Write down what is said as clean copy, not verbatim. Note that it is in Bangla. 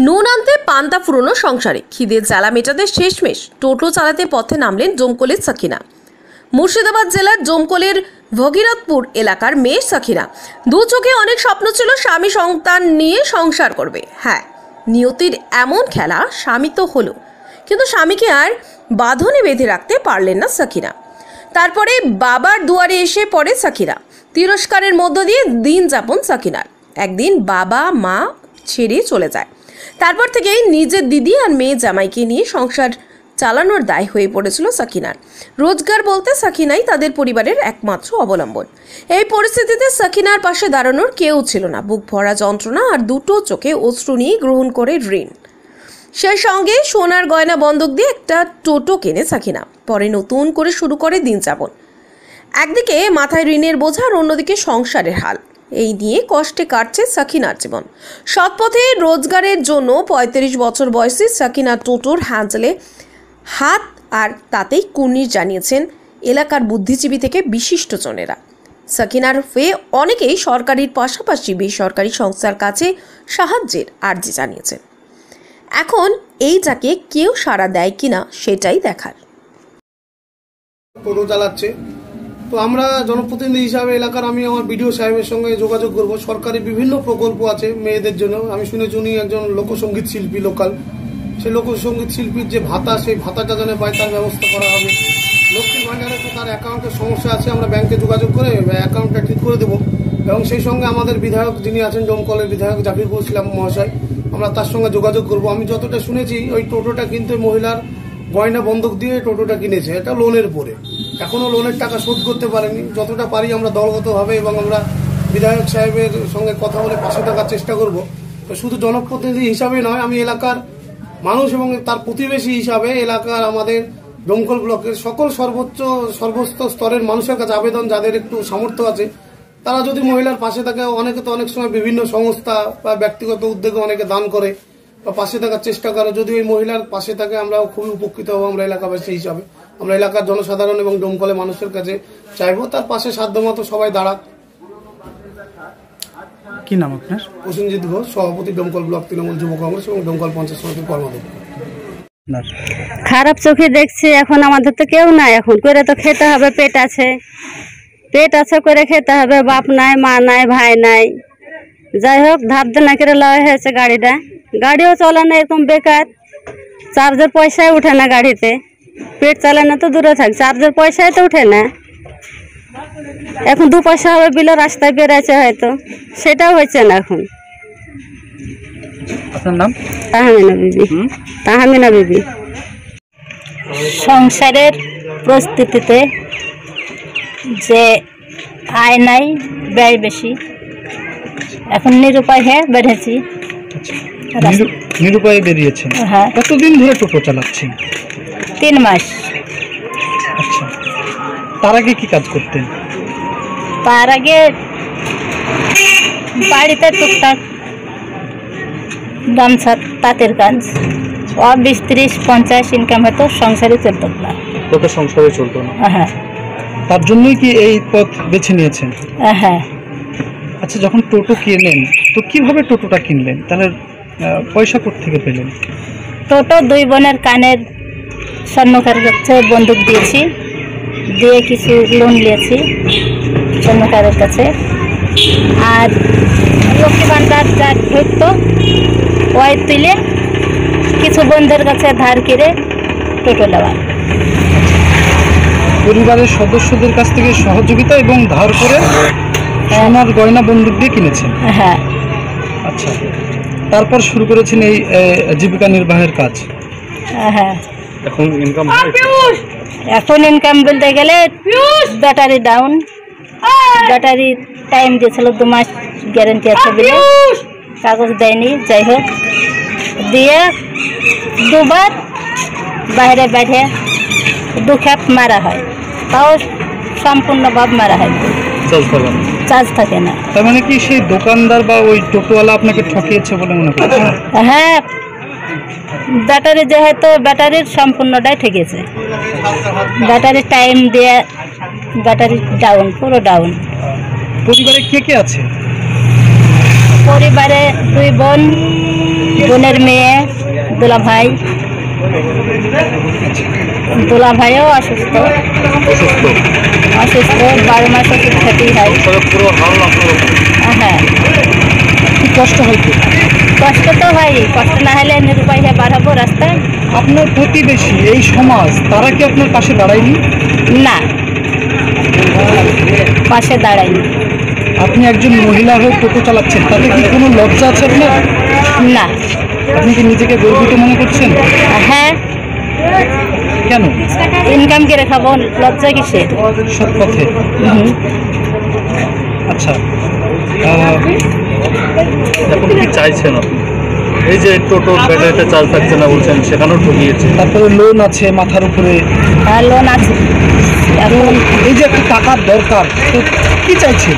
নুন আনতে পান্তা ফুরোনো সংসারে খিদের জ্বালা মেটাতে শেষমেশ টোটো চালাতে পথে নামলেন ডোমকলের সাকিনা। মুর্শিদাবাদ জেলার ডোমকলের ভগীরথপুর এলাকার মেয়ে সাকিনা। দু চোখে অনেক স্বপ্ন ছিল, স্বামী সন্তান নিয়ে সংসার করবে। হ্যাঁ, নিয়তির এমন খেলা, স্বামী তো হলো, কিন্তু স্বামীকে আর বাঁধনে বেঁধে রাখতে পারলেন না সাকিনা। তারপরে বাবার দুয়ারে এসে পড়ে সাকিনা। তিরস্কারের মধ্য দিয়ে দিন যাপন সাকিনার। একদিন বাবা মা ছেড়ে চলে যায়। তারপর থেকেই নিজের দিদি আর মেয়ে জামাইকে নিয়ে সংসার চালানোর দায় হয়ে পড়েছিল সাকিনার। রোজগার বলতে সাকিনাই তাদের পরিবারের একমাত্র অবলম্বন। এই পরিস্থিতিতে সাকিনার পাশে দাঁড়ানোর কেউ ছিল না। বুক ভরা যন্ত্রণা আর দুটো চোখে অশ্রু নিয়ে গ্রহণ করে ঋণ। সেই সঙ্গে সোনার গয়না বন্ধক দিয়ে একটা টোটো কেনে সাকিনা। পরে নতুন করে শুরু করে দিন যাপন। একদিকে মাথায় ঋণের বোঝা আর অন্যদিকে সংসারের হাল। এই নিয়ে কষ্টে কাটছে সাকিনার জীবন। সৎপথে রোজগারের জন্য ৩৫ বছর বয়সী সাকিনা টোটোর হ্যান্ডেলে হাত, আর তাতেই কুর্নিশ জানিয়েছেন এলাকার বুদ্ধিজীবী থেকে বিশিষ্টজনেরা। সাকিনার হয়ে অনেকেই সরকারির পাশাপাশি বেসরকারি সংস্থার কাছে সাহায্যের আর্জি জানিয়েছেন। এখন এইটাকে কেউ সাড়া দেয় কিনা সেটাই দেখার। টোটো চালাচ্ছে, তো আমরা জনপ্রতিনিধি হিসাবে এলাকার আমি আমার বিডিও সাহেবের সঙ্গে যোগাযোগ করব। সরকারি বিভিন্ন প্রকল্প আছে মেয়েদের জন্য। আমি শুনেছি উনি একজন লোকসঙ্গীত শিল্পী, লোকাল। সেই লোকসঙ্গীত শিল্পীর যে ভাতা, সেই ভাতাটা যেন পায় তার ব্যবস্থা করা হবে। লক্ষ্মীর ভাণ্ডারে তো তার অ্যাকাউন্টের সমস্যা আছে, আমরা ব্যাংকে যোগাযোগ করে অ্যাকাউন্টটা ঠিক করে দেবো। এবং সেই সঙ্গে আমাদের বিধায়ক যিনি আছেন ডোমকলের বিধায়ক জাফিরুল ইসলাম মহাশয়, আমরা তার সঙ্গে যোগাযোগ করব। আমি যতটা শুনেছি ওই টোটোটা কিন্তু মহিলার গয়না বন্ধক দিয়ে টোটোটা কিনেছে, এটা লোনের পরে। এখনো লোনের টাকা শোধ করতে পারেনি। যতটা পারি আমরা দলগতভাবে এবং আমরা বিধায়ক সাহেবের সঙ্গে কথা বলে পাশে থাকার চেষ্টা করব। তো শুধু জনপ্রতিনিধি হিসাবে নয়, আমি এলাকার মানুষ এবং তার প্রতিবেশী হিসাবে এলাকার আমাদের ডোমকল ব্লকের সকল সর্বোচ্চ স্তরের মানুষের কাছে আবেদন, যাদের একটু সামর্থ্য আছে তারা যদি মহিলার পাশে থাকে। অনেকে তো অনেক সময় বিভিন্ন সংস্থা বা ব্যক্তিগত উদ্যোগে অনেকে দান করে বা পাশে থাকার চেষ্টা করে। যদি ওই মহিলার পাশে থাকে আমরাও খুবই উপকৃত হবো। আমরা এলাকাবাসী হিসাবে আমরা এলাকার জনসাধারণ এবং ডোমকলের মানুষের কাছে চাইবো তার পাশে সাধ্যমতো সবাই দাঁড়াক। কি নাম আপনার? প্রসেনজিৎ ঘোষ, সভাপতি, ডোমকল ব্লক তৃণমূল যুব কংগ্রেস এবং ডোমকল পঞ্চায়েত সমিতির কর্মাধ্যক্ষ। খারাপ চোখে দেখছি, এখন আমাদের তো কেউ নাই, এখন করে তো খেতে হবে। পেট আছে করে খেতে হবে। বাপ নাই, মা নাই, ভাই নাই। যাই হোক, ধার দেনা করে লওয়া হয়েছে গাড়িও চলে না, এরকম বেকার। চার্জের পয়সায় উঠে না গাড়িতে। পেট চালানো তো দূরে থাক, চার্জের পয়সায় তো উঠে না। এখন 2 পয়সা হবে বিলে রাস্তায় বেড়েছে, হয়তো সেটাও হচ্ছে না এখন। আপনার নাম? তাহমিনা বিবি। সংসারের পরিস্থিতিতে যে আয় নাই, ব্যয় বেশি, এখন নিরুপায় হয়ে বেড়েছি। নিরুপায় বেরিয়েছেন? হ্যাঁ। কতদিন ধরে টোটো চালাচ্ছেন? 3 মাস। আচ্ছা, তার আগে কি কাজ করতেন? তার আগে বাড়িতে টুকটাক গামছা, তাঁতের কাজ, 20, 30, 50 ইনকাম হতো, সংসারে চলতো না। টোটো সংসারে চলতো না? হ্যাঁ। তার জন্যই কি এই পথ বেছে নিয়েছেন? হ্যাঁ। আচ্ছা, যখন টোটো কিনলেন তো কিভাবে টোটোটা কিনলেন? তাহলে পয়সা কোথা থেকে পেলেন? টোটো 2 বোনের কানের স্বর্ণকার কাছে বন্দুক দিয়েছি, দিয়ে কিছু লোন নিয়েছি স্বর্ণকারের কাছে। আর লক্ষ্মী ভাণ্ডার যা ঢুকতো ওই তুলে কিছু বন্ধুদের কাছে ধার করে টোটো নেওয়া। পরিবারের সদস্যদের কাছ থেকে সহযোগিতা এবং ধার করে সোনার গয়না বন্দুক দিয়ে কিনেছেন? হ্যাঁ। আচ্ছা, তারপর শুরু করেছেন এই জীবিকা নির্বাহের কাজ? হ্যাঁ। এখন ইনকাম বলতে গেলে ব্যাটারি ডাউন। ব্যাটারি টাইম দিয়েছিল 2 মাস গ্যারেন্টি আছে বলে, কাগজ দেয়নি। যাই হোক, দিয়ে 2 বার বাইরে 2 খেপ মারা হয়, তাও সম্পূর্ণ ভাব মারা হয়, চার্জ থাকে না। তার মানে কি সেই দোকানদার বা ওই টোটোওয়ালা আপনাকে ঠকিয়েছে বলে মনে করছেন? হ্যাঁ, ব্যাটারি যেহেতু ব্যাটারির সম্পূর্ণটাই ঠেকেছে। ব্যাটারি টাইম দিয়ে ব্যাটারি ডাউন, পুরো ডাউন। পরিবারে কে কে আছে? পরিবারে 2 বোন, বোনের মেয়ে, দুলাভাই। দুলাভাইও অসুস্থ, অসুস্থ 12 মাস ওষুধ খেতেই হয়। হ্যাঁ, কি কষ্ট হয়তো? কষ্ট তো হয়, কষ্ট না হলে নিরুপায় হয়ে বার হবো রাস্তায়। আপনার প্রতিবেশী এই সমাজ তারা কি আপনার পাশে দাঁড়ায়নি? না, পাশে দাঁড়ায়নি। আপনি একজন মহিলা হয়ে টোটো চালাচ্ছেন, তাতে কি কোনো লজ্জা আছে আপনার? না। আপনি কি নিজেকে গর্বিত মনে করছেন? হ্যাঁ, কেন? ইনকাম করে খাবো, লজ্জা কিসের? সৎ পথে। আচ্ছা, এখন কি চাইছেন আপনি? এই যে টোটো ব্যাটারিতে চার্জ থাকছে না বলছেন, সেখানেও ঠকিয়েছে। তারপরে লোন আছে মাথার উপরে, হ্যাঁ, লোন আছে। এখন এই যে একটা টাকার দরকার, তো কি চাইছেন?